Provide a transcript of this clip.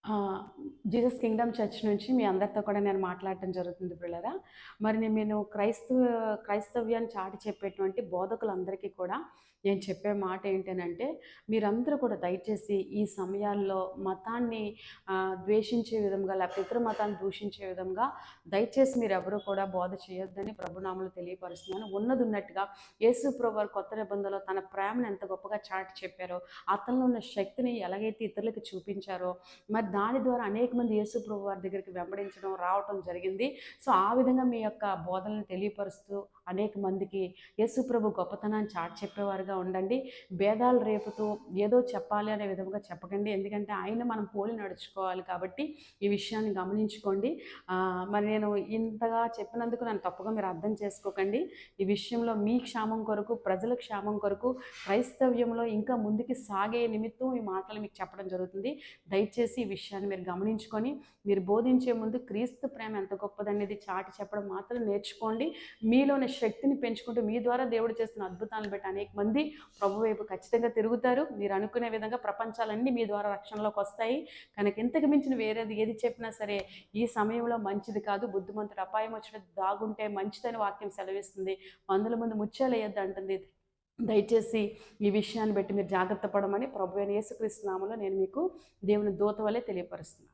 ఆ! Jesus Kingdom church నుంచి మీ అందరితో కూడా నేను మాట్లాడటం జరుగుతుంది ప్రియులారా. మరి నేను క్రైస్తవ్యాన్ని చాటి చెప్పేటువంటి బోధకులందరికీ కూడా నేను చెప్పే మాట ఏంటనంటే, మీరందరూ కూడా దయచేసి ఈ సమయాల్లో మతాన్ని ద్వేషించే విధంగా, లేకపోతే ఇతర మతాన్ని దూషించే విధంగా దయచేసి మీరెవరూ కూడా బోధ చేయొద్దని ప్రభునామములో తెలియపరుస్తున్నాను. ఉన్నదున్నట్టుగా యేసు ప్రభువారు కొత్త నిబంధనలో తన ప్రేమను ఎంత గొప్పగా చాటి చెప్పారో, అతనిలో ఉన్న శక్తిని ఎలాగైతే ఇతరులకు చూపించారో, మరి దాని ద్వారా అనేక మంది యేసు ప్రభు వారి దగ్గరికి వెంబడించడం రావటం జరిగింది. సో ఆ విధంగా మీ యొక్క బోధనలు తెలియపరుస్తూ అనేక మందికి యేసు ప్రభు గొప్పతనాన్ని చాటి చెప్పేవారుగా ఉండండి. భేదాలు రేపుతూ ఏదో చెప్పాలి అనే విధంగా చెప్పకండి. ఎందుకంటే ఆయన మనం పోలి నడుచుకోవాలి కాబట్టి ఈ విషయాన్ని గమనించుకోండి. మరి నేను ఇంతగా చెప్పినందుకు నన్ను తప్పుగా మీరు అర్థం చేసుకోకండి. ఈ విషయంలో మీ క్షేమం కొరకు, ప్రజల క్షేమం కొరకు, క్రైస్తవ్యంలో ఇంకా ముందుకు సాగే నిమిత్తం ఈ మాటలు మీకు చెప్పడం జరుగుతుంది. దయచేసి ఈ విషయాన్ని మీరు గమనించుకొని, మీరు బోధించే ముందు క్రీస్తు ప్రేమ ఎంత గొప్పదనేది చాటి చెప్పడం మాత్రం నేర్చుకోండి. మీలోని శక్తిని పెంచుకుంటూ మీ ద్వారా దేవుడు చేస్తున్న అద్భుతాలను బట్టి అనేక మంది ప్రభు వైపు ఖచ్చితంగా తిరుగుతారు. మీరు అనుకునే విధంగా ప్రపంచాలన్నీ మీ ద్వారా రక్షణలోకి వస్తాయి. కనుక ఇంతకు మించిన వేరేది ఏది చెప్పినా సరే ఈ సమయంలో మంచిది కాదు. బుద్ధిమంతుడు అపాయం వచ్చినట్టు దాగుంటే మంచిదని వాక్యం సెలవిస్తుంది. మందుల ముందు ముత్యాలు వేయొద్దు అంటుంది. దయచేసి ఈ విషయాన్ని బట్టి మీరు జాగ్రత్త పడమని ప్రభువైన యేసుక్రీస్తు నామములో నేను మీకు దేవుని దూత వలె తెలియపరుస్తున్నాను.